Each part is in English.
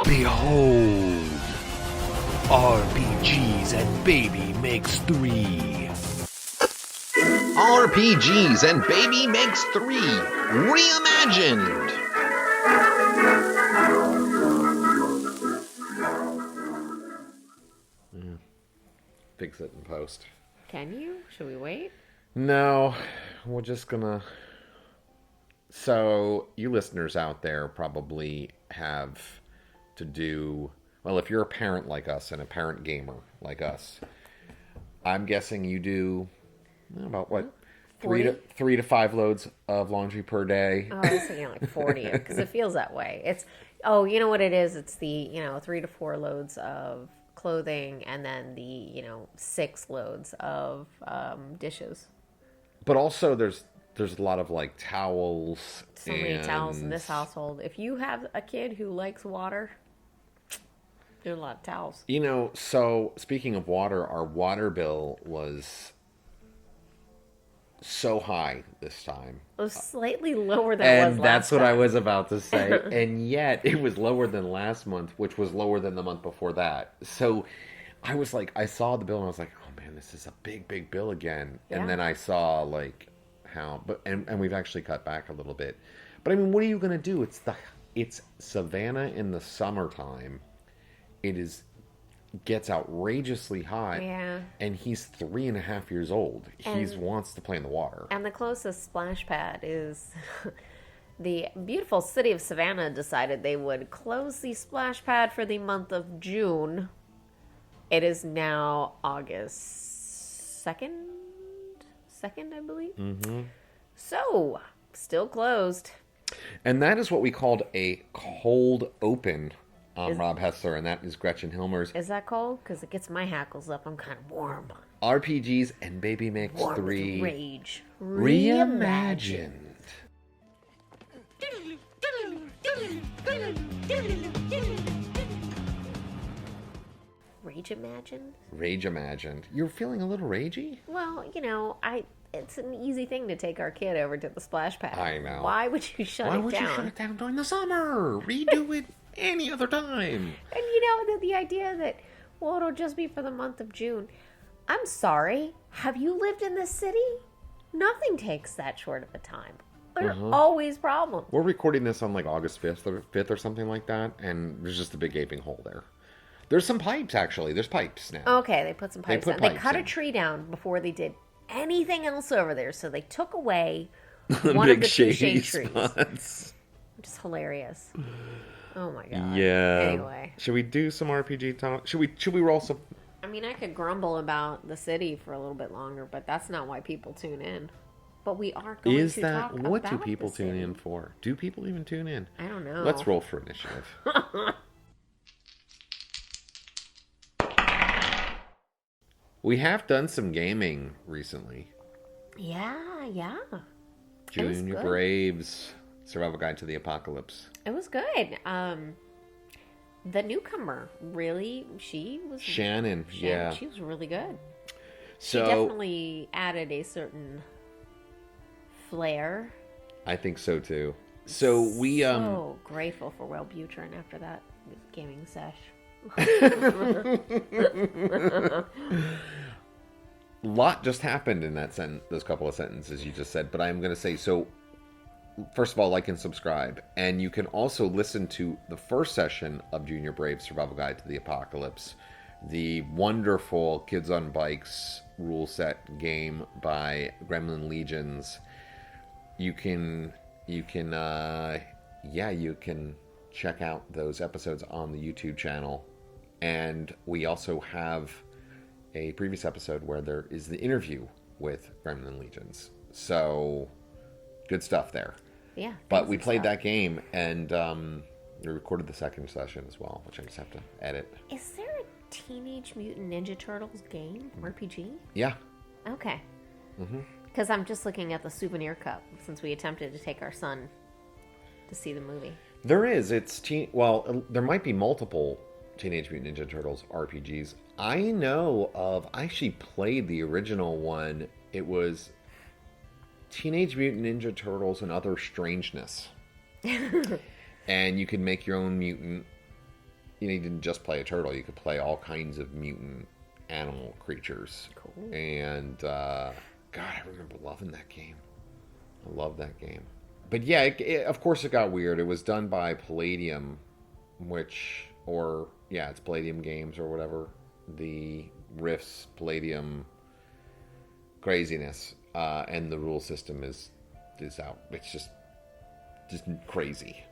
Behold, RPGs and Baby Makes 3. RPGs and Baby Makes 3 Reimagined. Fix it in post. Can you? Should we wait? No, we're just gonna... So, you listeners out there probably have to do... Well, if you're a parent like us and a parent gamer like us, I'm guessing you do about, what, 40? three to 5 loads of laundry per day? Oh, I was thinking like 40, because it feels that way. You know what it is? It's the, 3 to 4 loads of clothing and then the, 6 loads of dishes. But also there's a lot of like towels. So many towels in this household. If you have a kid who likes water, there's a lot of towels. So speaking of water, our water bill was so high this time. It was slightly lower than it was last time. And that's what I was about to say. And yet it was lower than last month, which was lower than the month before that. So I was like, I saw the bill and I was like, oh man, this is a big, big bill again. Yeah. And then I saw like how, and we've actually cut back a little bit. But I mean, what are you going to do? It's Savannah in the summertime. It gets outrageously hot. Yeah. And he's 3.5 years old. He wants to play in the water. And the closest splash pad is the beautiful city of Savannah decided they would close the splash pad for the month of June. It is now August 2nd, I believe. Mm-hmm. So, still closed. And that is what we called a cold open. Rob Hessler, and that is Gretchen Hilmer's. Is that cold? Because it gets my hackles up. I'm kind of warm. RPGs and Baby Makes 3 Rage. Reimagined. Rage Imagined. You're feeling a little ragey? Well, it's an easy thing to take our kid over to the splash pad. I know. Why would you shut it down? Why would you shut it down during the summer? Redo it any other time. And the idea that, it'll just be for the month of June. I'm sorry. Have you lived in this city? Nothing takes that short of a time. There are always problems. We're recording this on like August 5th or something like that, and there's just a big gaping hole there. There's some pipes, actually. There's pipes now. Okay, they put some pipes down. They cut a tree down before they did anything else over there, so they took away one of the two shade trees. Which is hilarious. Oh my god. Yeah. Anyway. Should we do some RPG talk? Should we roll some? I mean, I could grumble about the city for a little bit longer, but that's not why people tune in. But we are going to talk about what do people tune in for? Do people even tune in? I don't know. Let's roll for initiative. We have done some gaming recently. Yeah. Junior Braves, Survival Guide to the Apocalypse. It was good. The newcomer, really, Shannon, yeah. She was really good. So, she definitely added a certain flair. I think so too. So we so grateful for Wellbutrin after that gaming sesh. Lot just happened in those couple of sentences you just said, but I'm going to say, so first of all, like and subscribe, and you can also listen to the first session of Junior Brave Survival Guide to the Apocalypse, the wonderful Kids on Bikes rule set game by Gremlin Legions. You can check out those episodes on the YouTube channel. And we also have a previous episode where there is the interview with Gremlin Legions. So, good stuff there. Yeah. But we played that game, and we recorded the second session as well, which I just have to edit. Is there a Teenage Mutant Ninja Turtles game, RPG? Yeah. Okay. Because I'm just looking at the souvenir cup, since we attempted to take our son to see the movie. There is. There might be multiple Teenage Mutant Ninja Turtles RPGs. I know of, I actually played the original one. It was Teenage Mutant Ninja Turtles and Other Strangeness. And you could make your own mutant you didn't just play a turtle. You could play all kinds of mutant animal creatures. Cool. And God, I remember loving that game. I love that game. But yeah, of course it got weird. It was done by Palladium, it's Palladium Games or whatever. The Rift's Palladium craziness, and the rule system is out. It's just crazy.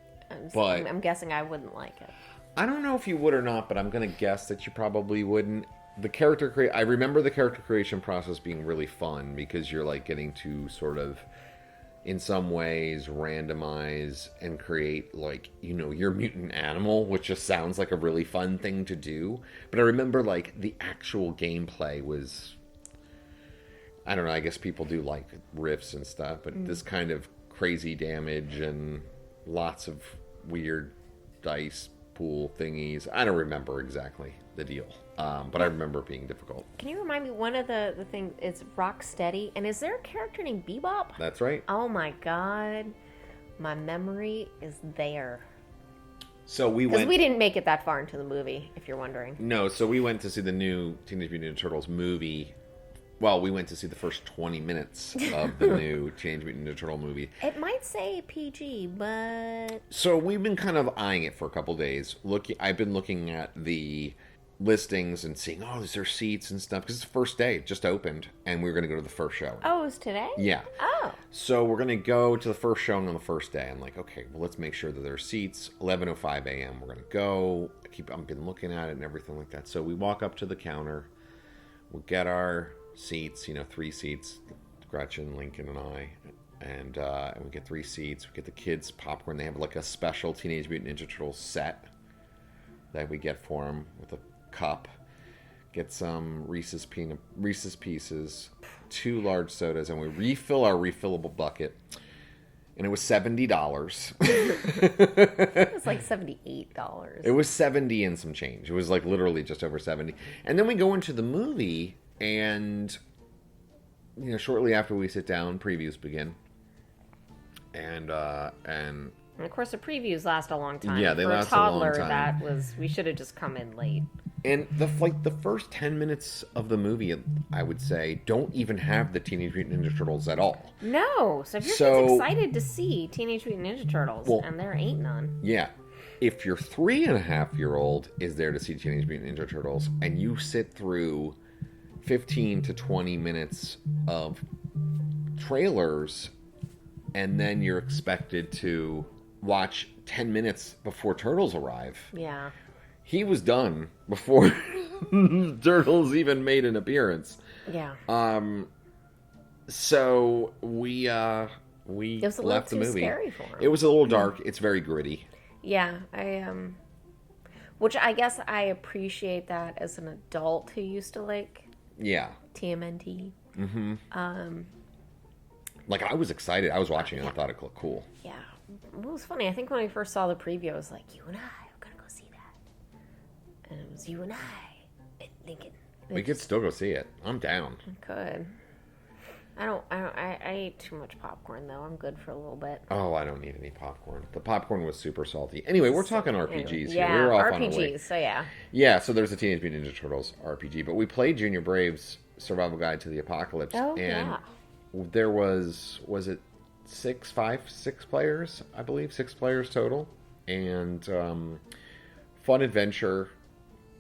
I'm guessing I wouldn't like it. I don't know if you would or not, but I'm going to guess that you probably wouldn't. I remember the character creation process being really fun because you're like getting to sort of, in some ways, randomize and create like, your mutant animal, which just sounds like a really fun thing to do. But I remember like the actual gameplay was, I don't know, I guess people do like rifts and stuff, but this kind of crazy damage and lots of weird dice pool thingies. I don't remember exactly the deal, but I remember it being difficult. Can you remind me, one of the things is Rocksteady, and is there a character named Bebop? That's right. Oh my god, my memory is there. So we didn't make it that far into the movie, if you're wondering. No, so we went to see the new Teenage Mutant Ninja Turtles movie. Well, we went to see the first 20 minutes of the new Teenage Mutant Ninja Turtle movie. It might say PG, but... So we've been kind of eyeing it for a couple days. I've been looking at the listings and seeing, is there seats and stuff? Because it's the first day, it just opened, and we were going to go to the first show. Oh, it was today? Yeah. Oh. So we're going to go to the first showing on the first day. I'm like, okay, well, let's make sure that there are seats. 11:05 a.m. We're going to go. I've been looking at it and everything like that. So we walk up to the counter. We get our seats, 3 seats, Gretchen, Lincoln, and I, and we get 3 seats. We get the kids popcorn. They have like a special Teenage Mutant Ninja Turtles set that we get for them with a cup. Get some Reese's Pieces, 2 large sodas, and we refill our refillable bucket. And it was $70. It was like $78. It was 70 and some change. It was like literally just over 70. And then we go into the movie, and shortly after we sit down, previews begin. And of course, the previews last a long time. Yeah, they last a toddler, a long time. We should have just come in late. And the first 10 minutes of the movie, I would say, don't even have the Teenage Mutant Ninja Turtles at all. No. So if you're excited to see Teenage Mutant Ninja Turtles, and there ain't none. Yeah. If your 3.5-year-old is there to see Teenage Mutant Ninja Turtles, and you sit through 15 to 20 minutes of trailers, and then you're expected to watch 10 minutes before Turtles arrive. Yeah. He was done before Turtles even made an appearance. Yeah. So we it was a left the little movie. Too scary for him. It was a little dark. It's very gritty. Yeah, which I guess I appreciate that as an adult who used to like. Yeah. TMNT. Mm-hmm. Like, I was excited. I was watching it and I thought it looked cool. Yeah. It was funny. I think when I first saw the preview, I was like, you and I are going to go see that. And it was you and I at Lincoln. We could still go see it. I'm down. I could. I ate too much popcorn, though. I'm good for a little bit. Oh, I don't need any popcorn. The popcorn was super salty. Anyway, we're talking RPGs here. Yeah, We were off RPGs, on our way. so yeah. Yeah, so there's a Teenage Mutant Ninja Turtles RPG, but we played Junior Brave's Survival Guide to the Apocalypse, Oh, and yeah. there was it six players, I believe, 6 players total, and fun adventure.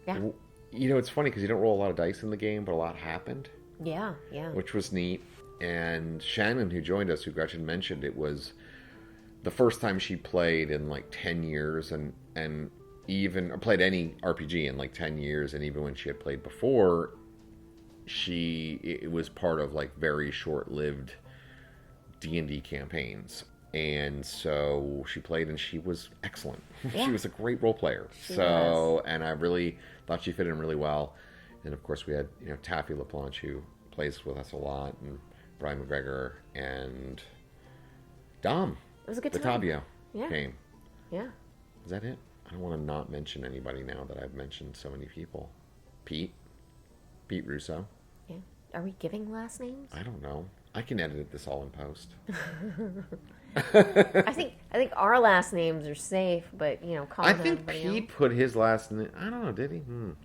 Yeah. It's funny because you don't roll a lot of dice in the game, but a lot happened. Yeah, yeah. Which was neat. And Shannon, who joined us, who Gretchen mentioned, it was the first time she played in like 10 years and even or played any RPG in like 10 years. And even when she had played before, it was part of like very short-lived D&D campaigns. And so she played and she was excellent. Yeah. She was a great role player. And I really thought she fit in really well. And of course we had, Taffy LaPlanche, who plays with us a lot, and Brian McGregor and Dom. It was a good time. Batavio Yeah. came. Yeah. Is that it? I don't want to not mention anybody now that I've mentioned so many people. Pete Russo. Yeah. Are we giving last names? I don't know. I can edit this all in post. I think our last names are safe, but call I them think everybody Pete else. put his last name. I don't know, did he?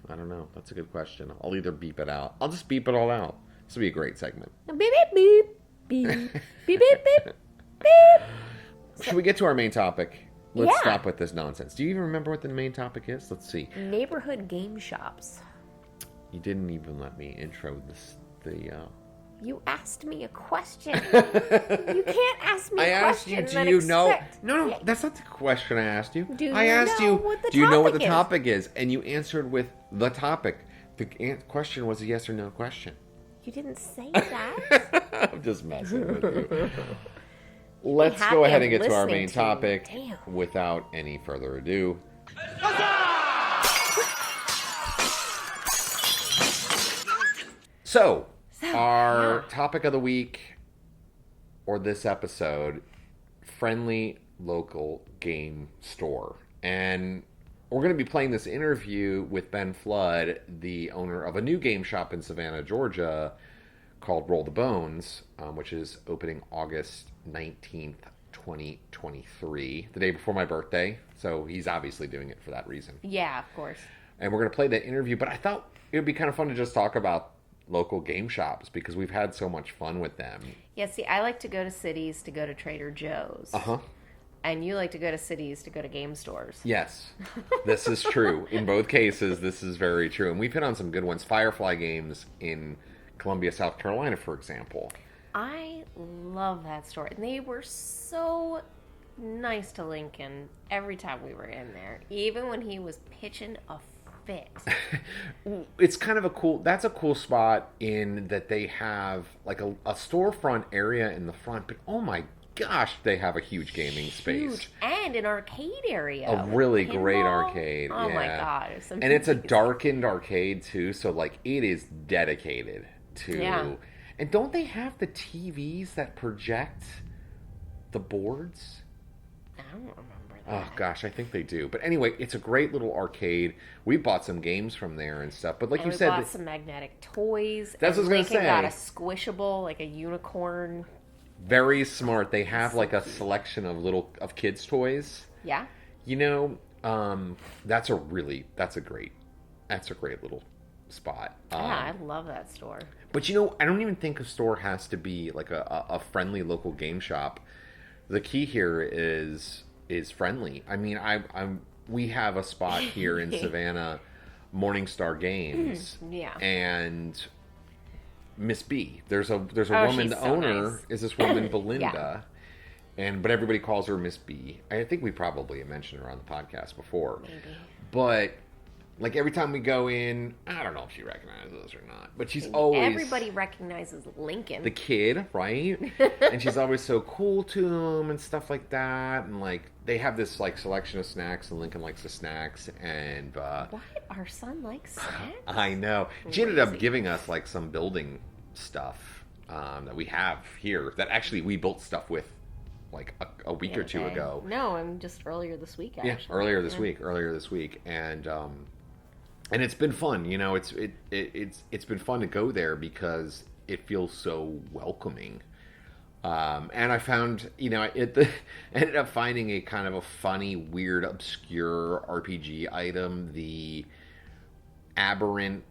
I don't know. That's a good question. I'll either beep it out. I'll just beep it all out. This will be a great segment. Beep beep beep beep beep beep beep beep. Should we get to our main topic? Let's Yeah. stop with this nonsense. Do you even remember what the main topic is? Let's see. Neighborhood game shops. You didn't even let me intro this. You asked me a question. You can't ask me I a asked question you, and do then you know? expect- No, that's not the question I asked you. Do I you asked know you, what the do you know what the topic is? topic is? And you answered with the topic. The question was a yes or no question. You didn't say that. I'm just messing with you. Let's happy go ahead I'm and get to our listening main to you. topic Damn. without any further ado. So, our topic of the week, or this episode, friendly local game store. And we're going to be playing this interview with Ben Flood, the owner of a new game shop in Savannah, Georgia, called Roll the Bones, which is opening August 19th, 2023, the day before my birthday. So he's obviously doing it for that reason. Yeah, of course. And we're going to play that interview, but I thought it would be kind of fun to just talk about local game shops because we've had so much fun with them. Yeah, see, I like to go to cities to go to Trader Joe's. Uh-huh. And you like to go to cities to go to game stores. Yes, this is true. In both cases, this is very true. And we've hit on some good ones. Firefly Games in Columbia, South Carolina, for example. I love that store. And they were so nice to Lincoln every time we were in there. Even when he was pitching a fit. It's kind of that's a cool spot in that they have like a storefront area in the front, but oh my gosh, they have a huge gaming space. Huge. And an arcade area. A really with great pinball. arcade. Oh yeah. my god. And it's a darkened arcade too, so like it is dedicated to. Yeah. And don't they have the TVs that project the boards? I don't remember that. Oh gosh, I think they do. But anyway, it's a great little arcade. We bought some games from there and stuff. But like And you we said, bought some magnetic toys. That's what I was gonna Lincoln got a say. squishable, like a unicorn. very smart. They have like a selection of kids' toys. Yeah. You know, that's a great little spot. Yeah, I love that store. But you know, I don't even think a store has to be like a friendly local game shop. The key here is friendly. I mean, we have a spot here in Savannah, Morningstar Games. Yeah. And Miss B. There's a Oh, woman, she's the so owner nice. is this woman Belinda. But everybody calls her Miss B. I think we probably have mentioned her on the podcast before. Maybe. But like every time we go in, I don't know if she recognizes us or not, but she's always Everybody recognizes Lincoln. the kid, right? And she's always so cool to them and stuff like that. And like they have this like selection of snacks, and Lincoln likes the snacks. And What? Our son likes snacks? I know she ended up Crazy. giving us like some building stuff that we have here that actually we built stuff with like a week or two Okay. ago. No, I'm just earlier this week, actually. Yeah, earlier this week, and it's been fun. You know, it's been fun to go there because it feels so welcoming. And I found, you know, ended up finding a kind of a funny, weird, obscure RPG item, the Aberrant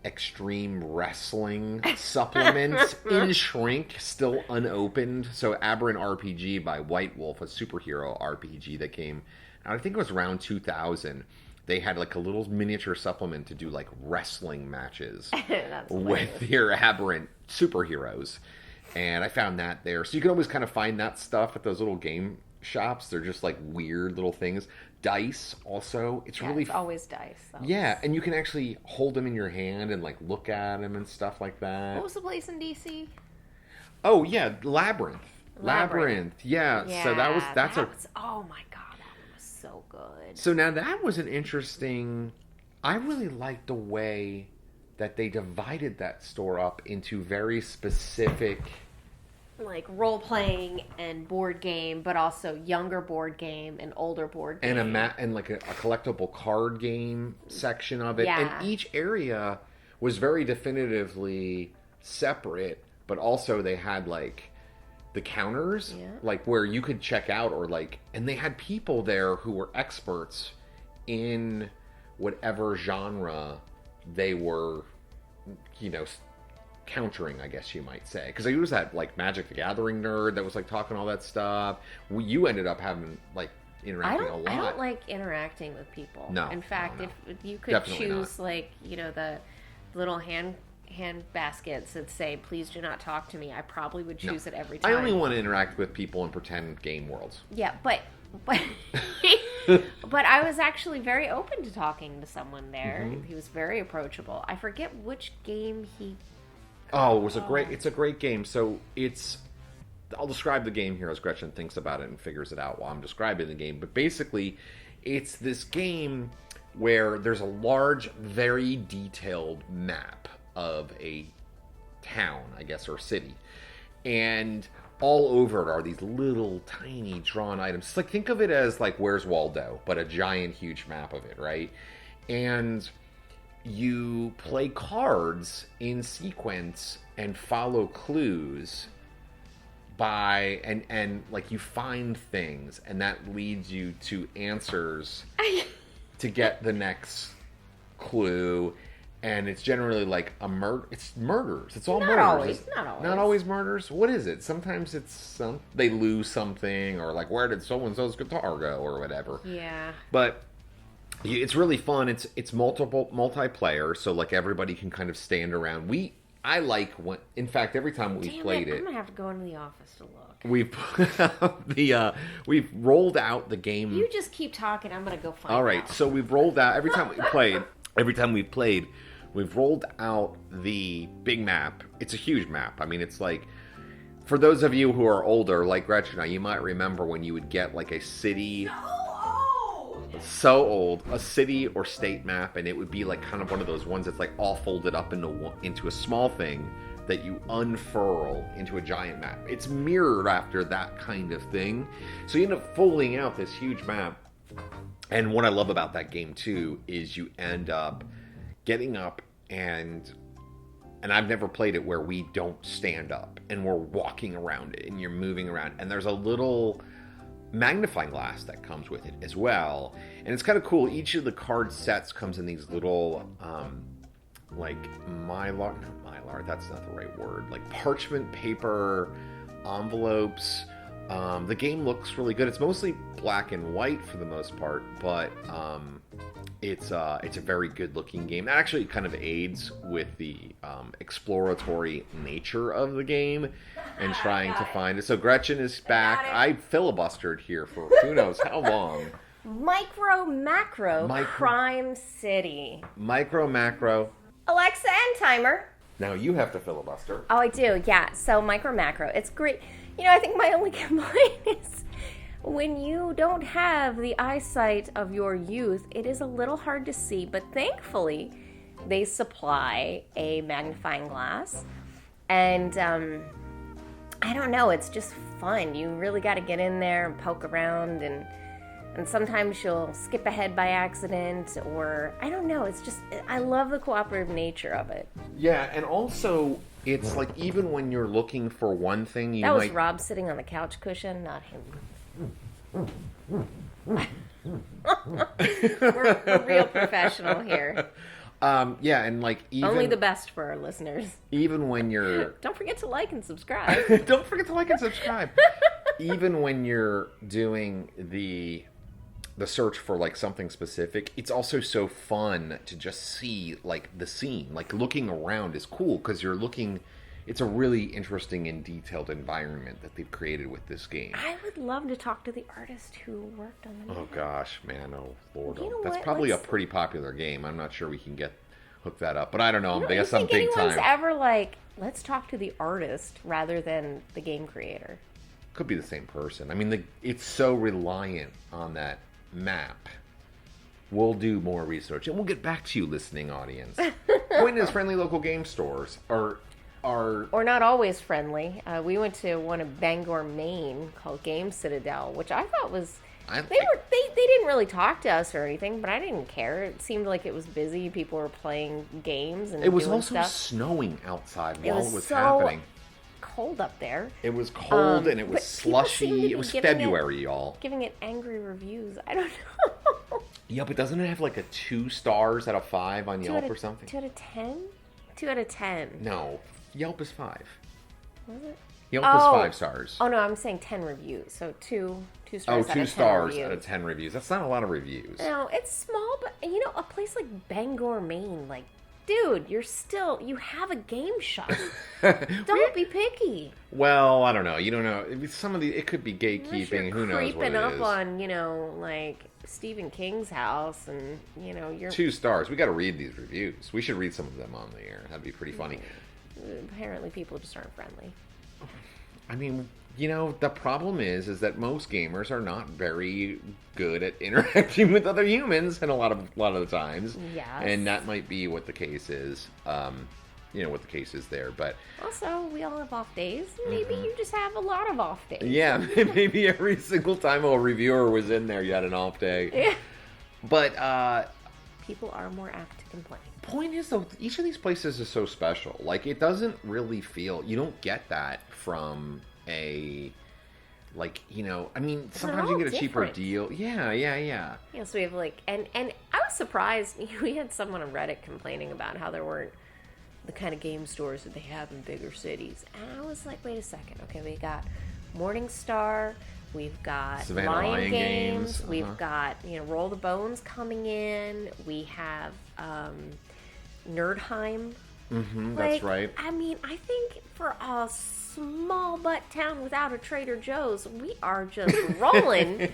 Extreme Wrestling supplement in shrink, still unopened. So Aberrant RPG by White Wolf, a superhero RPG that came out, I think it was around 2000. They had like a little miniature supplement to do like wrestling matches That's with your Aberrant superheroes. And I found that there. So you can always kind of find that stuff at those little game shops. They're just like weird little things. Dice also. It's really it's always dice. yeah, and you can actually hold them in your hand and like look at them and stuff like that. What was the place in DC? Oh yeah, Labyrinth. Yeah. So oh my god, that one was so good. So now that was an interesting. I really liked the way that they divided that store up into very specific. Like role playing and board game, but also younger board game and older board game. And like a collectible card game section of it. Yeah. And each area was very definitively separate but also they had like the counters, like where you could check out or like, and they had people there who were experts in whatever genre they were, you know, countering, I guess you might say. Because there was that like Magic the Gathering nerd that was like talking all that stuff. You ended up having like interacting a lot. I don't like interacting with people. No. In fact, no. if you could Definitely choose not. like, you know, the little hand baskets that say please do not talk to me, I probably would choose it every time. I only want to interact with people in pretend game worlds. Yeah, but but I was actually very open to talking to someone there. He was very approachable. I forget which game he It's a great game. So I'll describe the game here as Gretchen thinks about it and figures it out while I'm describing the game. But basically, it's this game where there's a large, very detailed map of a town, I guess, or city. And all over it are these little tiny drawn items. It's like, think of it as like Where's Waldo, but a giant, huge map of it, right? And you play cards in sequence and follow clues by and like you find things, and that leads you to answers to get the next clue. And it's generally like it's murders. It's all murders. Not always murders. What is it? Sometimes it's they lose something, or like, where did so-and-so's guitar go, or whatever. Yeah. But it's really fun. It's multiplayer, so like everybody can kind of stand around. I like when, in fact, every time we've played it, I'm gonna have to go into the office to look. We've rolled out the game. You just keep talking. I'm gonna go find. All right, out. so we've rolled out every time we've played. We've rolled out the big map. It's a huge map. I mean, it's like, for those of you who are older, like Gretchen, you might remember when you would get like a city. So old, a city or state map, and it would be like kind of one of those ones that's like all folded up into a small thing that you unfurl into a giant map. It's mirrored after that kind of thing. So you end up folding out this huge map. And what I love about that game too is you end up getting up and I've never played it where we don't stand up and we're walking around it and you're moving around, and there's a little magnifying glass that comes with it as well, and it's kind of cool. Each of the card sets comes in these little like mylar, that's not the right word, like parchment paper envelopes. The game looks really good. It's mostly black and white for the most part, but it's a very good looking game. That actually kind of aids with the exploratory nature of the game and trying to find it. So Gretchen is back. I filibustered here for who knows how long. Macro Crime City. Macro. Alexa and timer. Now you have to filibuster. Oh, I do, yeah. So macro. It's great. You know, I think my only complaint is when you don't have the eyesight of your youth, it is a little hard to see, but thankfully they supply a magnifying glass. And I don't know, it's just fun. You really got to get in there and poke around, and sometimes you'll skip ahead by accident, or I don't know, it's just, I love the cooperative nature of it. Yeah, and also it's like, even when you're looking for one thing, That was Rob sitting on the couch cushion, not him. we're real professional here. Yeah, and like even Only the best for our listeners. Even when you're Don't forget to like and subscribe. Don't forget to like and subscribe. Even when you're doing the search for like something specific, it's also so fun to just see like the scene. Like looking around is cool because you're looking. It's a really interesting and detailed environment that they've created with this game. I would love to talk to the artist who worked on the Oh gosh, man, oh Lord, You know that's what? probably a pretty popular game. I'm not sure we can hook that up, but I don't know. I guess you I'm think big anyone's time. ever like, let's talk to the artist rather than the game creator? Could be the same person. I mean, it's so reliant on that map. We'll do more research and we'll get back to you, listening audience. Point is, friendly local game stores are not always friendly. We went to one in Bangor, Maine, called Game Citadel, which I thought was they didn't really talk to us or anything, but I didn't care. It seemed like it was busy. People were playing games and it was doing also stuff. snowing outside while it was so happening. cold up there. It was cold and it was but people seem to slushy. be It was giving February, y'all. Giving it angry reviews. I don't know. Yeah, but doesn't it have like a 2 stars out of 5 on Yelp or something? 2 out of 10? 2 out of 10. No, Yelp is 5. Was it? Yelp is 5 stars. Oh no, I'm saying 10 reviews. So two stars. Oh, out 2 of 10 stars reviews. out of 10 reviews. That's not a lot of reviews. No, it's small, but you know, a place like Bangor, Maine, like, dude, you have a game shop. Don't be picky. Well, I don't know. You don't know. It could be Unless gatekeeping. you're Who knows what creeping it up is. on, like Stephen King's house, and you're 2 stars. We got to read these reviews. We should read some of them on the air. That'd be pretty funny. apparently people just aren't friendly. I mean, the problem is that most gamers are not very good at interacting with other humans, and a lot of the times. Yes. And that might be what the case is. What the case is there, but Also, we all have off days. Maybe you just have a lot of off days. yeah, maybe every single time a reviewer was in there, you had an off day. Yeah. But People are more apt to complain. point is, though, each of these places is so special. Like, it doesn't really feel, you don't get that from a, like, I mean, sometimes you all can get a cheaper different. deal. Yeah. Yeah, so we have and I was surprised. We had someone on Reddit complaining about how there weren't the kind of game stores that they have in bigger cities. And I was like, wait a second. Okay, we got Morningstar. We've got Savannah Lion Games. Games. We've got, Roll the Bones coming in. We have Nerdheim. That's right. I mean, I think for a small butt town without a Trader Joe's, we are just rolling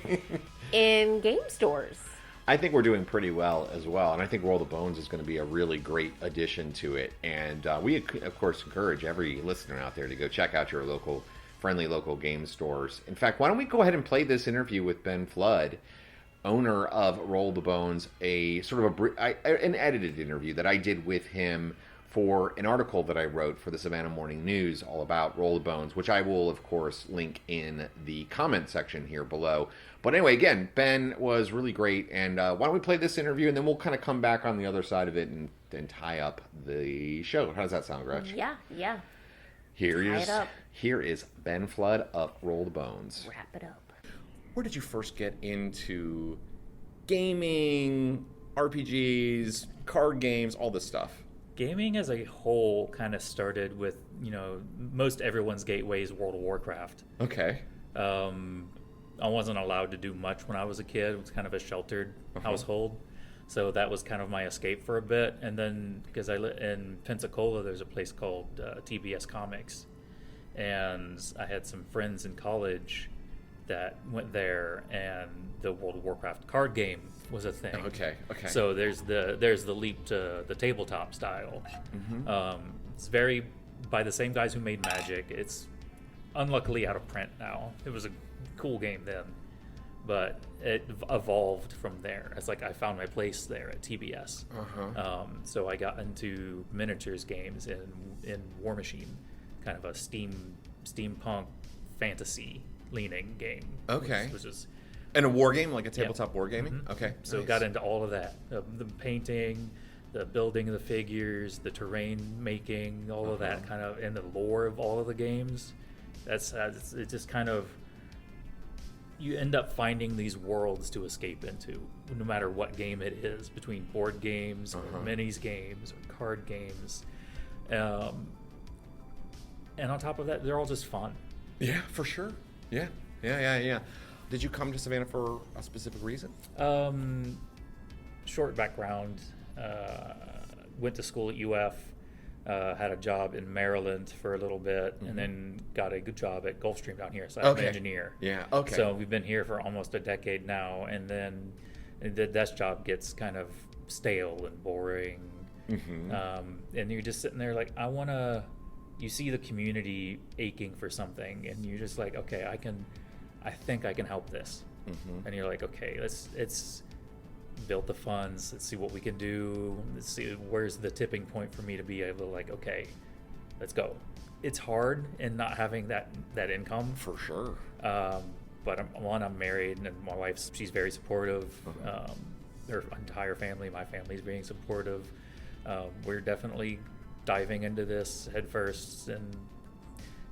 in game stores. I think we're doing pretty well as well, and I think Roll the Bones is going to be a really great addition to it. And we, of course, encourage every listener out there to go check out your friendly local game stores. In fact, why don't we go ahead and play this interview with Ben Flood, owner of Roll the Bones, a sort of an edited interview that I did with him for an article that I wrote for the Savannah Morning News all about Roll the Bones, which I will, of course, link in the comment section here below. But anyway, again, Ben was really great, and why don't we play this interview, and then we'll kind of come back on the other side of it and tie up the show. How does that sound, Gretch? Yeah. Here is Ben Flood of Roll the Bones. Wrap it up. Where did you first get into gaming, RPGs, card games, all this stuff? Gaming as a whole kind of started with, most everyone's gateway is World of Warcraft. Okay. I wasn't allowed to do much when I was a kid. It was kind of a sheltered household. So that was kind of my escape for a bit. And then, because I live in Pensacola, there's a place called TBS Comics. And I had some friends in college that went there, and the World of Warcraft card game was a thing. Okay. So there's the leap to the tabletop style. It's very by the same guys who made Magic. It's unluckily out of print now. It was a cool game then, but it evolved from there. It's like I found my place there at TBS. So I got into miniatures games in War Machine, kind of a steampunk fantasy leaning game. Okay. Which is And a war game, like a tabletop war gaming? Okay. so nice. got into all of that, the painting, the building of the figures, the terrain making, all of that kind of, and the lore of all of the games. It's just kind of, you end up finding these worlds to escape into, no matter what game it is, between board games or minis games or card games. And on top of that, they're all just fun. Yeah, for sure. Yeah. Did you come to Savannah for a specific reason? Short background. Went to school at UF. Had a job in Maryland for a little bit, and then got a good job at Gulfstream down here. So I'm an engineer. Yeah. Okay. So we've been here for almost a decade now, and then that job gets kind of stale and boring. And you're just sitting there like, you see the community aching for something, and you're just like, okay, I think I can help this. And you're like, okay, let's build the funds. Let's see what we can do. Let's see where's the tipping point for me to be able to, like, okay, let's go. It's hard in not having that income. For sure. But I'm married, and my wife, she's very supportive. Her entire family, my family's being supportive. We're definitely diving into this head first, and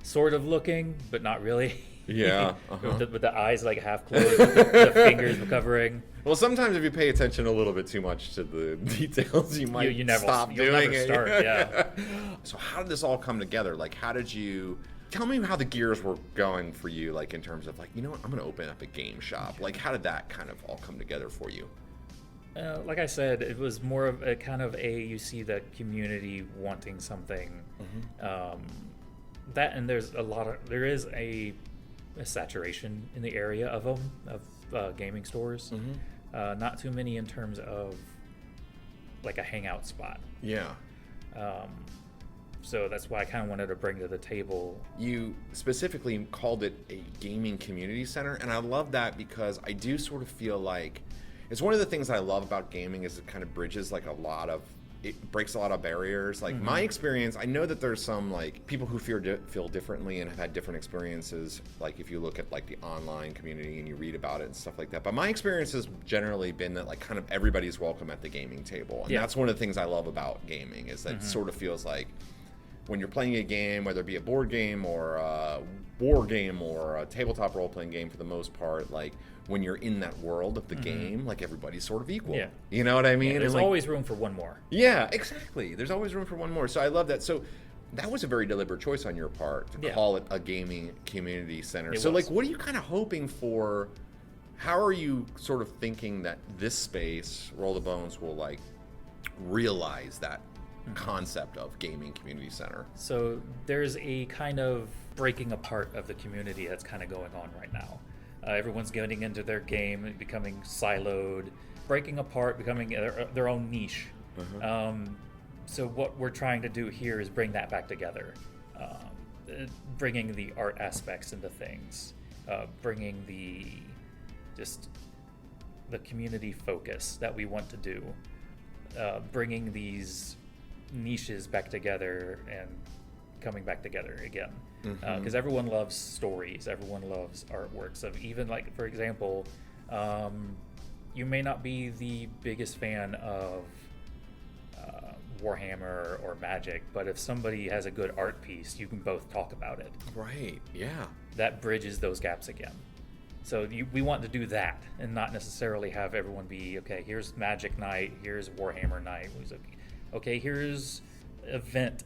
sort of looking, but not really. Yeah. With the eyes like half closed, the fingers covering. Well, sometimes if you pay attention a little bit too much to the details, you might stop doing it. Start, yeah. So how did this all come together? Like, how did you... Tell me how the gears were going for you, like, in terms of, like, you know what, I'm going to open up a game shop. Like, how did that kind of all come together for you? Like I said, it was more of a kind of you see the community wanting something. That, and there is a saturation in the area of them, of gaming stores. Not too many in terms of like a hangout spot. Yeah. So that's why I kind of wanted to bring to the table. You specifically called it a gaming community center, and I love that because I do sort of feel like it's one of the things I love about gaming is it kind of bridges like it breaks a lot of barriers. Like my experience, I know that there's some like people who feel differently and have had different experiences. Like if you look at like the online community and you read about it and stuff like that. But my experience has generally been that like kind of everybody's welcome at the gaming table. And that's one of the things I love about gaming is that it sort of feels like when you're playing a game, whether it be a board game or a war game or a tabletop role-playing game for the most part, like when you're in that world of the game, like everybody's sort of equal. Yeah. You know what I mean? Yeah, there's like, always room for one more. Yeah, exactly. There's always room for one more. So I love that. So that was a very deliberate choice on your part to call it a gaming community center. Like, what are you kind of hoping for? How are you sort of thinking that this space, Roll the Bones, will like realize that concept of gaming community center? So there's a kind of breaking apart of the community that's kind of going on right now. Everyone's getting into their game and becoming siloed, breaking apart, becoming their own niche. So what we're trying to do here is bring that back together, bringing the art aspects into things, bringing the community focus that we want to do, bringing these niches back together and coming back together again, because everyone loves stories, everyone loves artworks of, even like, for example, you may not be the biggest fan of Warhammer or Magic, but if somebody has a good art piece, you can both talk about it. Right. Yeah. That bridges those gaps again. So we want to do that and not necessarily have everyone be, okay, here's Magic night, here's Warhammer night. Okay, here's event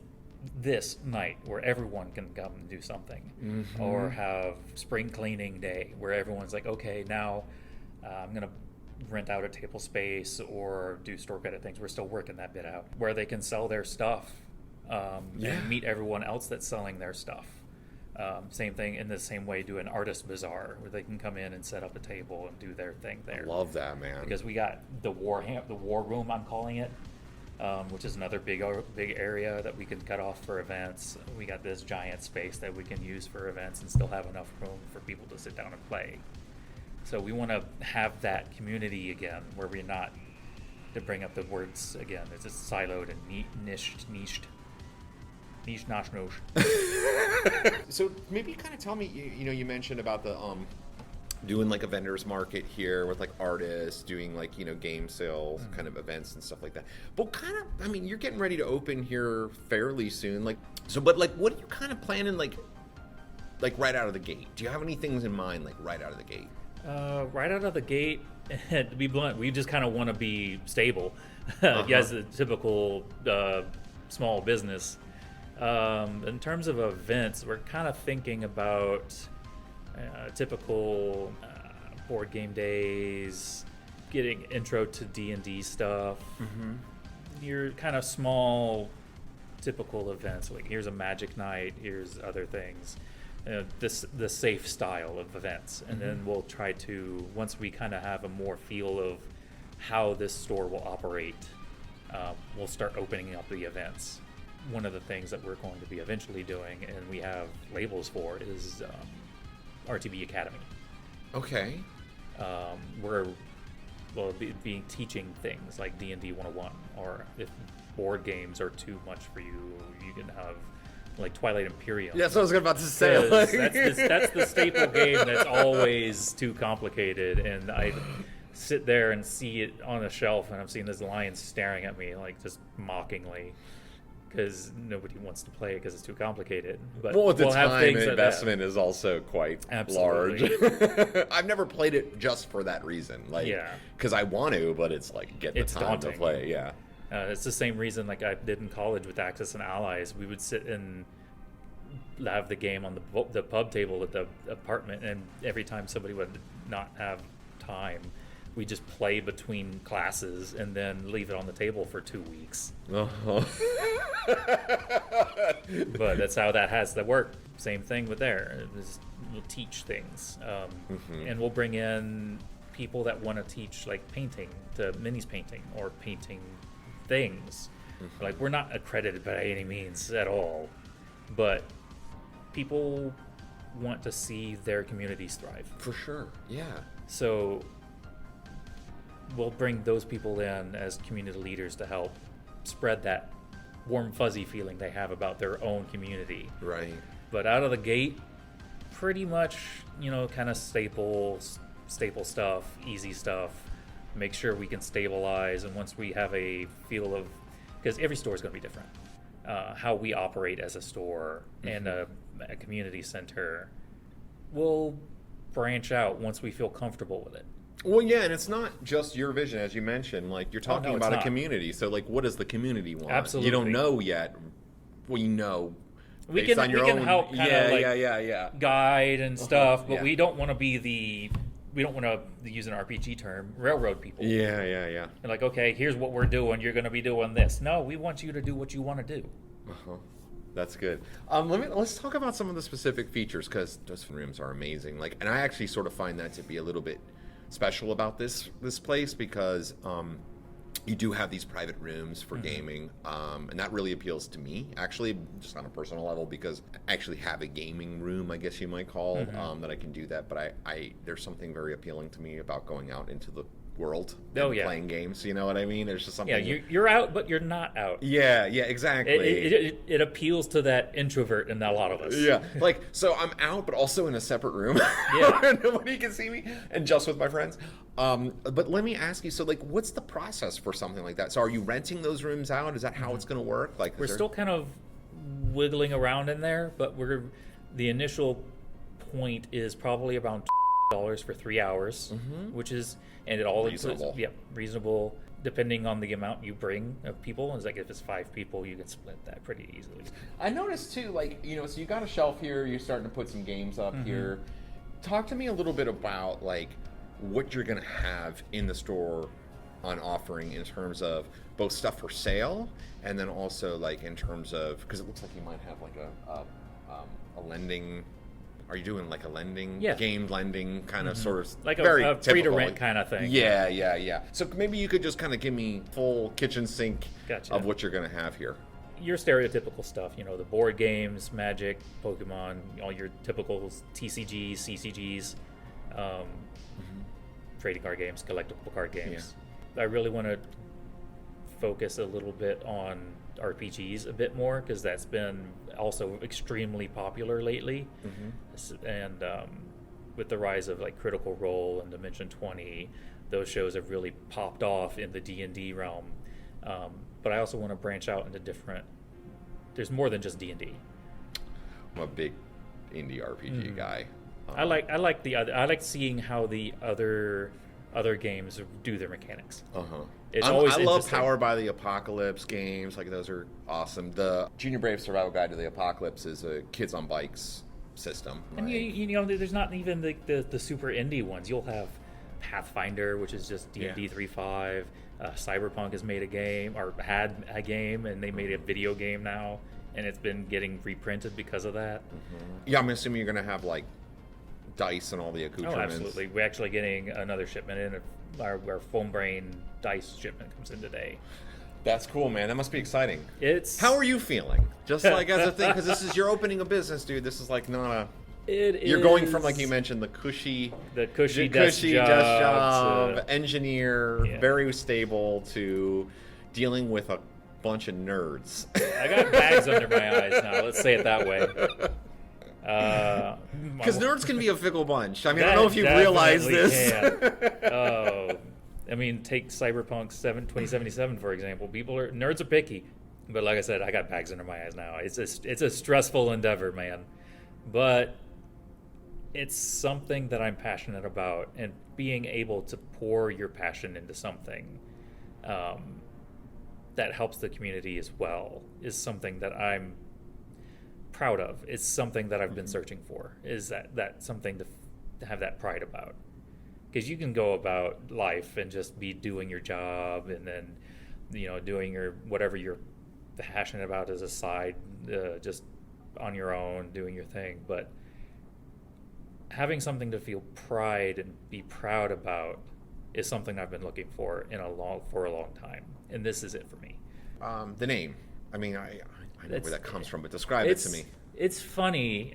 this night where everyone can come and do something. Or have spring cleaning day where everyone's like, okay, now I'm going to rent out a table space or do store credit things. We're still working that bit out where they can sell their stuff and meet everyone else that's selling their stuff. Same thing in the same way, do an artist bazaar where they can come in and set up a table and do their thing there. I love that, man. Because we got the war room, I'm calling it, which is another big area that we can cut off for events. We got this giant space that we can use for events and still have enough room for people to sit down and play. So we want to have that community again, where we're not, to bring up the words again, it's just siloed and niched. Niche, nosh. So maybe kind of tell me, you mentioned about the doing like a vendor's market here with like artists, doing like, game sales kind of events and stuff like that. But kind of, you're getting ready to open here fairly soon. But what are you kind of planning like right out of the gate? Do you have any things in mind like right out of the gate? Right out of the gate, to be blunt, we just kind of want to be stable as a typical small business. In terms of events, we're kind of thinking about typical board game days, getting intro to D&D stuff. Your kind of small, typical events, like here's a Magic night, here's other things. The safe style of events, and then we'll try to, once we kind of have a more feel of how this store will operate, we'll start opening up the events. One of the things that we're going to be eventually doing, and we have labels for, is RTV Academy. Okay. We're being teaching things like D&D 101, or if board games are too much for you, you can have like Twilight Imperium. Yeah, that's what I was about to say. That's the staple game that's always too complicated, and I sit there and see it on a shelf, and I'm seeing this lion staring at me like just mockingly. because nobody wants to play it because it's too complicated. But Well, at the we'll have time, things that- investment is also quite Absolutely. large. I've never played it just for that reason. Like, Yeah. because I want to, but it's like getting It's the time daunting. to play. Yeah. It's the same reason like I did in college with Axis and Allies. We would sit and have the game on the pub table at the apartment, and every time somebody would not have time, we just play between classes and then leave it on the table for 2 weeks. Uh-huh. But that's how that has to work. Same thing with there. We'll teach things, and we'll bring in people that want to teach like painting, to minis painting or painting things. Like, we're not accredited by any means at all, but people want to see their communities thrive. For sure. Yeah. So we'll bring those people in as community leaders to help spread that warm fuzzy feeling they have about their own community. Right. But out of the gate, pretty much, kind of staple stuff, easy stuff. Make sure we can stabilize, and once we have a feel of, because every store is going to be different, how we operate as a store and a community center, we'll branch out once we feel comfortable with it. Well, yeah, and it's not just your vision, as you mentioned. Like, you're talking no, it's about a not. community. So, like, what does the community want? Absolutely. You don't know yet. We know. We based can on your we can own, help kind of like yeah. guide and stuff, but yeah. we don't want to be we don't want to use an RPG term, railroad people. Yeah. They're like, okay, here's what we're doing. You're going to be doing this. No, we want you to do what you want to do. That's good. Let's talk about some of the specific features, because those rooms are amazing. Like, and I actually sort of find that to be a little bit special about this place, because you do have these private rooms for gaming, and that really appeals to me, actually, just on a personal level, because I actually have a gaming room, I guess you might call, that I can do that. But I there's something very appealing to me about going out into the world and playing games. You know what I mean? There's just something. Yeah, you're out, but you're not out. Yeah, exactly. It appeals to that introvert in a lot of us. Yeah, like, so I'm out, but also in a separate room. Yeah. Where nobody can see me, and just with my friends. But let me ask you, so, like, what's the process for something like that? So are you renting those rooms out? Is that how it's going to work? Like, We're still kind of wiggling around in there, but the initial point is probably around $2 for 3 hours, which is, and it all Reasonable. includes, reasonable, depending on the amount you bring of people. It's like, if it's 5 people, you can split that pretty easily. I noticed too, like, so you got a shelf here, you're starting to put some games up here. Talk to me a little bit about, like, what you're going to have in the store on offering in terms of both stuff for sale, and then also, like, in terms of, because it looks like you might have like a lending. Are you doing like a lending, game lending kind of sort of, Like very a free to typical, rent kind of thing. Yeah. So maybe you could just kind of give me full kitchen sink Gotcha. of what you're going to have here. Your stereotypical stuff, the board games, Magic, Pokemon, all your typical TCGs, CCGs, trading card games, collectible card games. I really want to focus a little bit on RPGs a bit more, because that's been also extremely popular lately. And with the rise of like Critical Role and Dimension 20, those shows have really popped off in the D&D realm. But I also want to branch out into different. There's more than just D&D. I'm a big indie RPG guy. I like seeing how the other games do their mechanics. It's always I love interesting. Power by the Apocalypse games. Like, those are awesome. The Junior Brave Survival Guide to the Apocalypse is a kids on bikes system. And there's not even the super indie ones. You'll have Pathfinder, which is just D&D 3.5. Cyberpunk has made a game, or had a game, and they made a video game now, and it's been getting reprinted because of that. Yeah, I'm assuming you're going to have, like, dice and all the accoutrements. Oh, absolutely. We're actually getting another shipment in. Our Foam Brain dice shipment comes in today. That's cool, man. That must be exciting. How are you feeling? Just like as a thing, because you're opening a business, dude. This is like not a. You're going from, like you mentioned, the cushy desk job, engineer, very stable, to dealing with a bunch of nerds. I got bags under my eyes now. Let's say it that way. Because nerds can be a fickle bunch. I mean, I don't know if you've realized this. I mean, take Cyberpunk 2077 for example. Nerds are picky. But like I said, I got bags under my eyes now. It's a stressful endeavor, man. But it's something that I'm passionate about, and being able to pour your passion into something that helps the community as well is something that I'm proud of. It's something that I've been searching for. Is that something to have that pride about? Because you can go about life and just be doing your job, and then doing your whatever you're passionate about as a side, just on your own, doing your thing. But having something to feel pride and be proud about is something I've been looking for for a long time, and this is it for me. The name. I mean, I know where that comes from, but describe it to me. It's funny.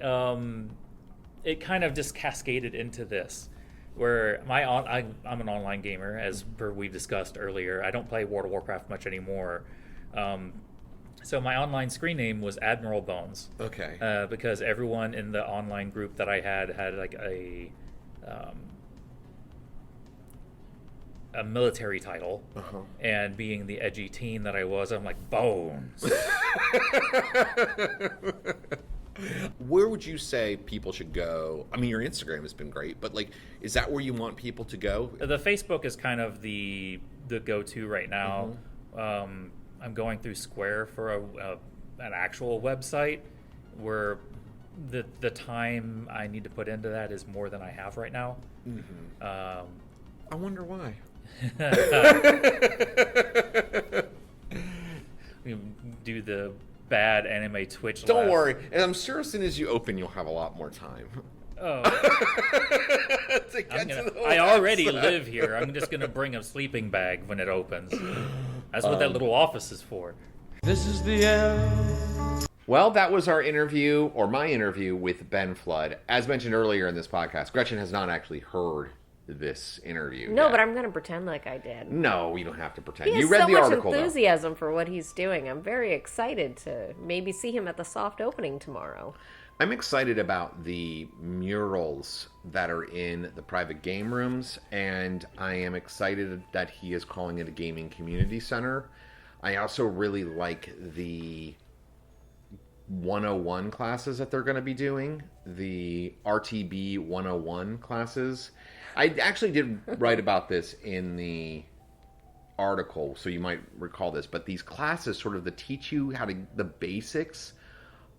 It kind of just cascaded into this, where I'm an online gamer, as per we've discussed earlier. I don't play World of Warcraft much anymore. So my online screen name was Admiral Bones. Okay. Because everyone in the online group that I had like a military title, and being the edgy teen that I was, I'm like, Bones. Where would you say people should go? I mean, your Instagram has been great, but like, is that where you want people to go? The Facebook is kind of the go-to right now. I'm going through Square for an actual website, where the time I need to put into that is more than I have right now. I wonder why. We do the bad anime Twitch. Don't worry, and I'm sure as soon as you open, you'll have a lot more time. Oh, to get to the I already website. live here. I'm just gonna bring a sleeping bag when it opens. That's what that little office is for. This is the end. Well, that was our interview, or my interview, with Ben Flood. As mentioned earlier in this podcast, Gretchen has not actually heard this interview No, yet. but I'm going to pretend like I did. No, you don't have to pretend. He has You read so the much article, enthusiasm for what he's doing. I'm very excited to maybe see him at the soft opening tomorrow. I'm excited about the murals that are in the private game rooms, and I am excited that he is calling it a gaming community center. I also really like the 101 classes that they're going to be doing, the RTB 101 classes. I actually did write about this in the article, so you might recall this, but these classes sort of teach you how to the basics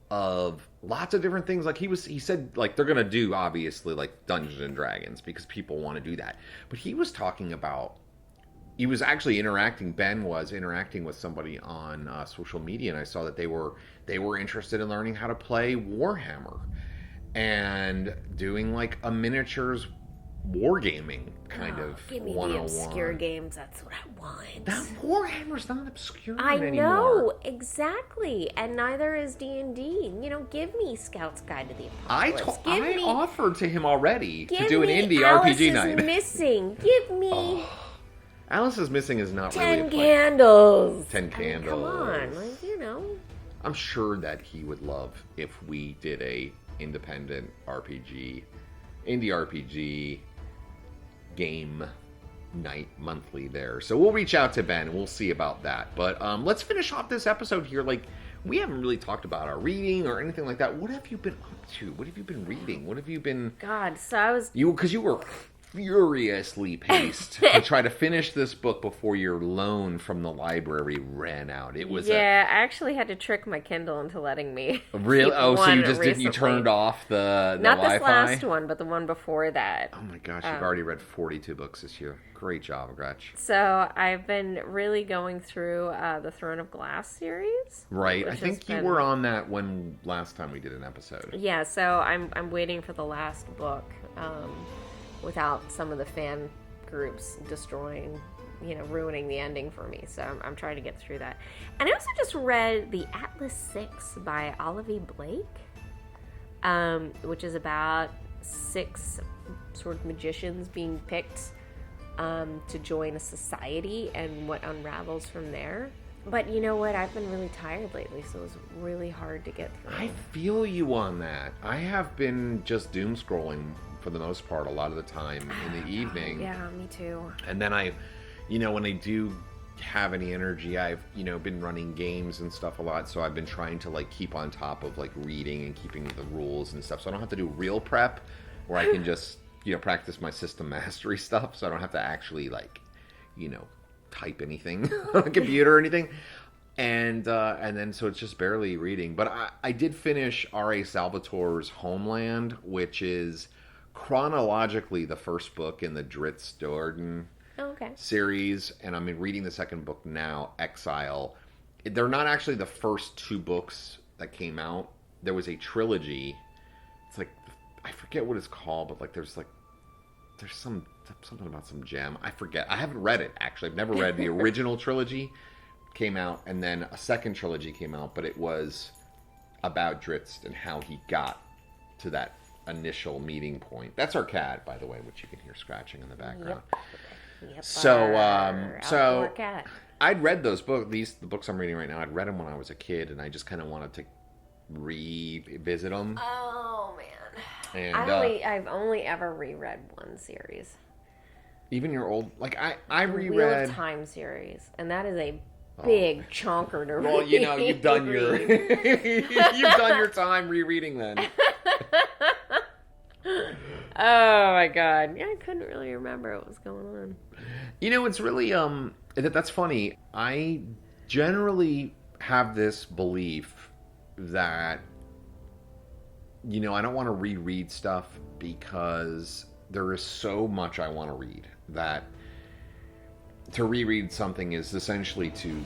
of lots of different things. Like he said, like, they're gonna do obviously like Dungeons and Dragons because people want to do that, but he was talking about, he was actually Ben was interacting with somebody on social media, and I saw that they were interested in learning how to play Warhammer and doing like a miniatures wargaming kind of Give me 101. the obscure games. That's what I want. That Warhammer's not obscure I anymore. know, exactly. And neither is D&D. Give me Scout's Guide to the Apocalypse. I offered to him already to Give do an me indie Alice RPG is night. Missing. Give me Alice is Missing is not 10 really a play. candles. 10 Come on, candles. I'm sure that he would love if we did a independent RPG, indie RPG game night monthly there. So we'll reach out to Ben and we'll see about that. But let's finish off this episode here. Like, we haven't really talked about our reading or anything like that. What have you been up to? What have you been reading? What have you been... God, so I was... Because you were furiously paced to try to finish this book before your loan from the library ran out. It was I actually had to trick my Kindle into letting me. Really? keep Oh, so you one just didn't? You recently. turned off the Not Wi-Fi? this last one, but the one before that. Oh my gosh, you've already read 42 books this year. Great job, Gretch. So I've been really going through the Throne of Glass series. Right. I which think has you been- were on that when last time we did an episode. Yeah, so I'm waiting for the last book without some of the fan groups destroying, ruining the ending for me. So I'm trying to get through that. And I also just read The Atlas 6 by Olivia Blake, which is about 6 sort of magicians being picked to join a society and what unravels from there. But you know what? I've been really tired lately, so it was really hard to get through. I feel you on that. I have been just doom scrolling for the most part a lot of the time in the evening. Yeah, me too. And then when I do have any energy. I've, been running games and stuff a lot, so I've been trying to like keep on top of like reading and keeping the rules and stuff, so I don't have to do real prep, where I can just, practice my system mastery stuff, so I don't have to actually like, type anything on a computer or anything. And then so it's just barely reading. But I did finish R.A. Salvatore's Homeland, which is chronologically the first book in the Dritz Jordan series, and I'm reading the second book now, Exile. They're not actually the first two books that came out. There was a trilogy. It's like, I forget what it's called, but like there's something about some gem. I forget. I haven't read it, actually. I've never read the original trilogy. Came out, and then a second trilogy came out, but it was about Dritz and how he got to that initial meeting point. That's our cat, by the way, which you can hear scratching in the background. Yep. So Cat. I'd read those books. The books I'm reading right now, I'd read them when I was a kid, and I just kind of wanted to revisit them. Oh man, And I've only ever reread one series. even your old, like I Wheel reread of Time series, and that is a big chonker to read. Well, you've done your you've done your time rereading then. Oh my god. Yeah, I couldn't really remember what was going on. It's really that's funny. I generally have this belief that I don't want to reread stuff because there is so much I want to read that to reread something is essentially to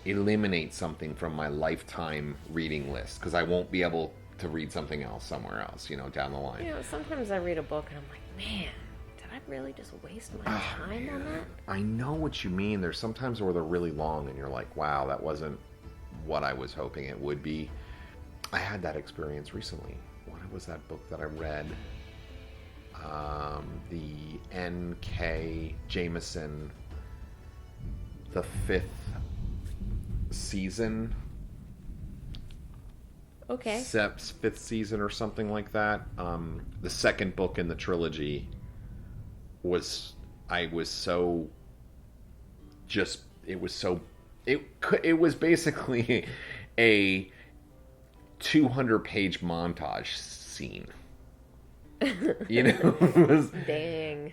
eliminate something from my lifetime reading list, because I won't be able to read something else somewhere else, down the line. Sometimes I read a book and I'm like, man, did I really just waste my time on that? I know what you mean. There's sometimes where they're really long and you're like, wow, that wasn't what I was hoping it would be. I had that experience recently. What was that book that I read? The N.K. Jameson, the 5th season. Okay. 5th season or something like that. The second book in the trilogy was it was basically a 200-page montage scene. It was, Dang.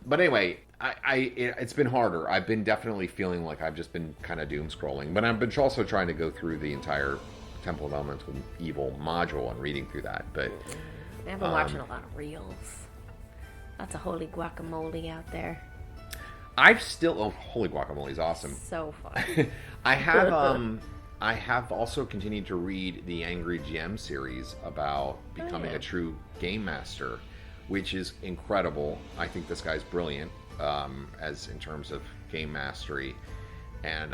but anyway, it's been harder. I've been definitely feeling like I've just been kind of doom scrolling, but I've been also trying to go through the entire Temple of Elemental Evil module and reading through that. But I've been watching a lot of reels. Lots of holy guacamole out there. Holy Guacamole is awesome. So fun. I have also continued to read the Angry GM series about becoming a true game master, which is incredible. I think this guy's brilliant, as in terms of game mastery. And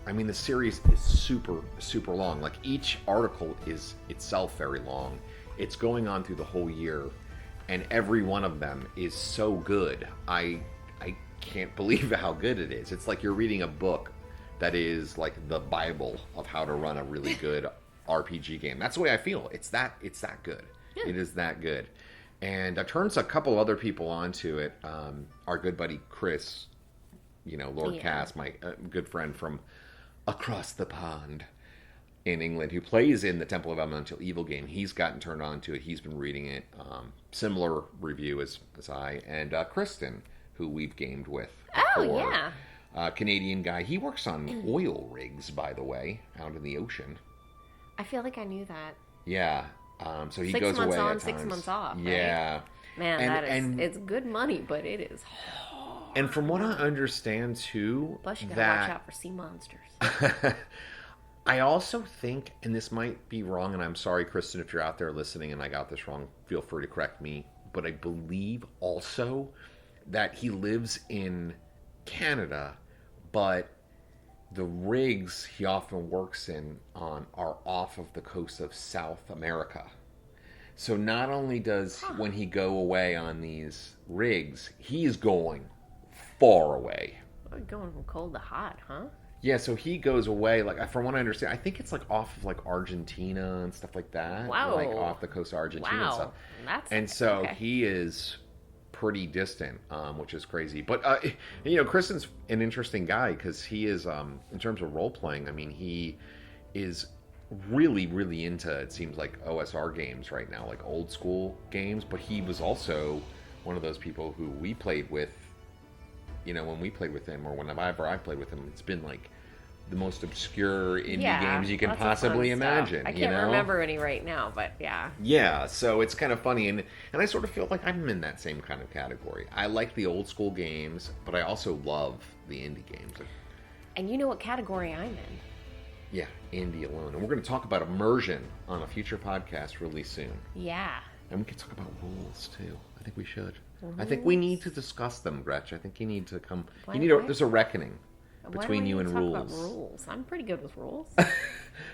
the series is super, super long. Like, each article is itself very long. It's going on through the whole year, and every one of them is so good. I can't believe how good it is. It's like you're reading a book that is like the Bible of how to run a really good RPG game. That's the way I feel. It's that good. Yeah. It is that good. And I turned a couple other people onto it. Our good buddy Chris, Lord Cass, my good friend from across the pond in England, who plays in the Temple of Elemental Evil game. He's gotten turned on to it. He's been reading it. Similar review as I. And Kristen, who we've gamed with before. Oh, yeah. Canadian guy. He works on oil rigs, by the way, out in the ocean. I feel like I knew that. Yeah. So he 6 goes months away on, at 6 times. months off. Right? Yeah. Man, it's good money, but it is hard. And from what I understand too, Plus, you gotta watch out for sea monsters. I also think, and this might be wrong, and I'm sorry, Kristen, if you're out there listening and I got this wrong, feel free to correct me. But I believe also that he lives in Canada, but the rigs he often works on are off of the coast of South America. So not only does when he go away on these rigs, he's going far away. We're going from cold to hot, huh? Yeah, so he goes away, like, from what I understand, I think it's like off of like Argentina and stuff like that. Wow. Like off the coast of Argentina and stuff. That's And so he is pretty distant, which is crazy. But Kristen's an interesting guy because he is, in terms of role playing. I mean, he is really, really into, it seems like, OSR games right now, like old school games. But he was also one of those people who we played with. When we played with him, or whenever I played with him, it's been like the most obscure indie games you can lots of possibly fun stuff. imagine. I can't remember any right now, but yeah. Yeah, so it's kind of funny, and I sort of feel like I'm in that same kind of category. I like the old school games, but I also love the indie games. And you know what category I'm in? Yeah, indie alone. And we're going to talk about immersion on a future podcast really soon. Yeah. And we can talk about rules too. I think we should. I think we need to discuss them, Gretch. I think you need to come. There's a reckoning between you and rules. About rules? I'm pretty good with rules.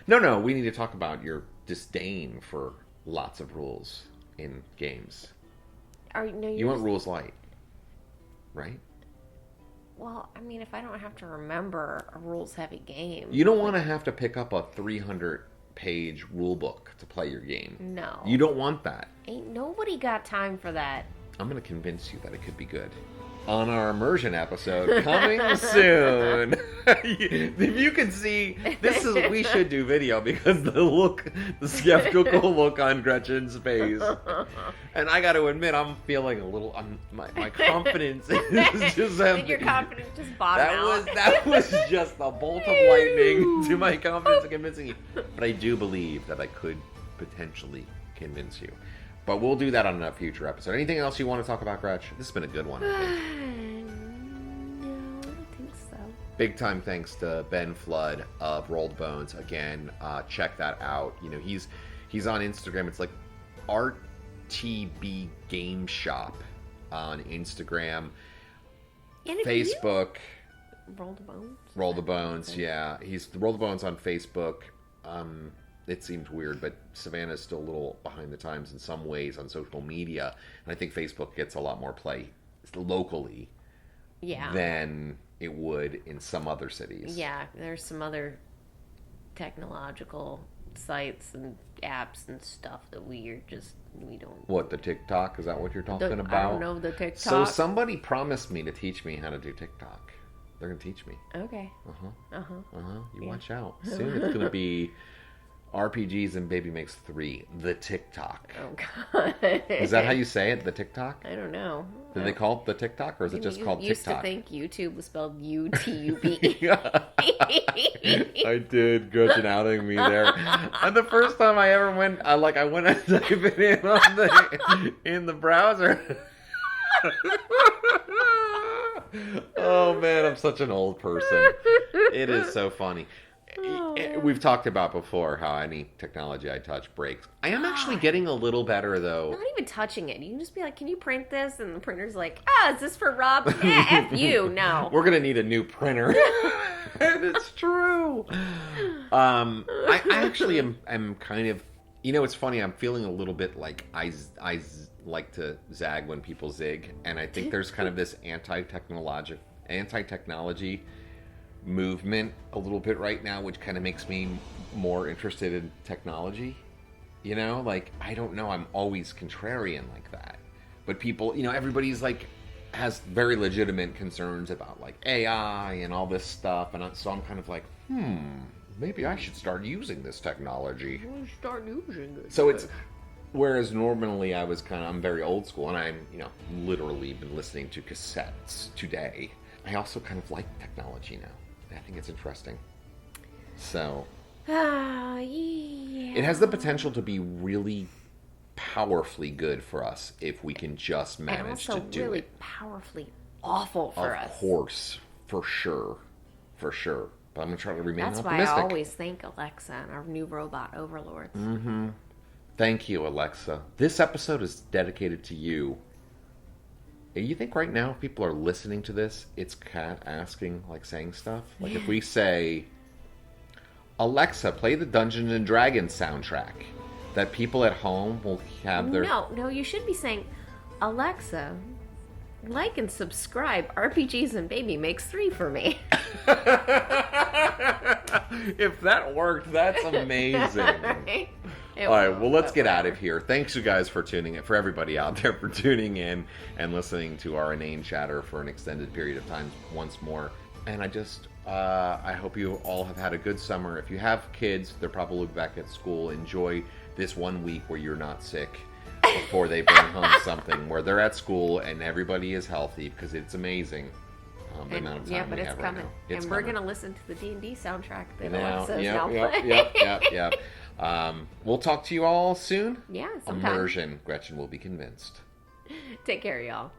No. We need to talk about your disdain for lots of rules in games. You want rules light, right? Well, I mean, if I don't have to remember a rules-heavy game, you don't want to have to pick up a 300-page rule book to play your game. No, you don't want that. Ain't nobody got time for that. I'm going to convince you that it could be good. On our immersion episode, coming soon. If you can see, we should do video because the skeptical look on Gretchen's face. And I got to admit, I'm feeling a little, my confidence is just... Did your confidence just bottom out? That was just a bolt of lightning to my confidence in convincing you. But I do believe that I could potentially convince you. But we'll do that on a future episode. Anything else you want to talk about, Gretch? This has been a good one, I think. No, I don't think so. Big time thanks to Ben Flood of Rolled Bones. Again, check that out. He's on Instagram. It's like RTB Game Shop on Instagram. Facebook. Roll the Bones? Roll the Bones, yeah. He's Roll the Bones on Facebook. It seems weird, but Savannah is still a little behind the times in some ways on social media. And I think Facebook gets a lot more play locally than it would in some other cities. Yeah, there's some other technological sites and apps and stuff that we don't... What, the TikTok? Is that what you're talking about? I don't know the TikTok. So somebody promised me to teach me how to do TikTok. They're going to teach me. Okay. You watch out. Soon it's going to be... RPGs and Baby Makes 3, the TikTok. Oh, God. Is that how you say it, the TikTok? I don't know. Did they call it the TikTok, or is it just called TikTok? used to think YouTube was spelled U-T-U-B. I did, Gretchen outing me there. And the first time I ever went, I went and typed it in the browser. Oh, man, I'm such an old person. It is so funny. We've talked about before how any technology I touch breaks. I am actually getting a little better, though. Not even touching it. You can just be like, can you print this? And the printer's like, is this for Rob? F you. No. We're going to need a new printer. It's true. I actually am kind of... it's funny. I'm feeling a little bit like I like to zag when people zig. And I think there's kind of this anti-technology movement a little bit right now, which kind of makes me more interested in technology. I don't know, I'm always contrarian like that, but people, everybody's has very legitimate concerns about AI and all this stuff, and so I'm kind of like, maybe I should start using this technology. So it's whereas normally I'm very old school, and I'm literally been listening to cassettes today. I also kind of like technology now. I think it's interesting. So, yeah. It has the potential to be really powerfully good for us if we can just manage to do it. And also really powerfully awful for us. Of course, for sure. But I'm going to try to remain optimistic. That's why I always thank Alexa and our new robot overlords. Mm-hmm. Thank you, Alexa. This episode is dedicated to you. You think right now, if people are listening to this, it's Kat asking, saying stuff? If we say, Alexa, play the Dungeons and Dragons soundtrack, that people at home will have their... No, you should be saying, Alexa, like and subscribe RPGs and Baby Makes 3 for me. If that worked, that's amazing. Right? All right, well, let's get out of here. Thanks, you guys, for tuning in. For everybody out there for tuning in and listening to our inane chatter for an extended period of time once more. And I hope you all have had a good summer. If you have kids, they're probably back at school. Enjoy this 1 week where you're not sick before they bring home something where they're at school and everybody is healthy, because it's amazing. The amount of time but we it's have coming. right now. And we're going to listen to the D&D soundtrack that Now, Alexa's yep, now playing. yep. We'll talk to you all soon. Yeah, sometime. Immersion. Gretchen will be convinced. Take care, y'all.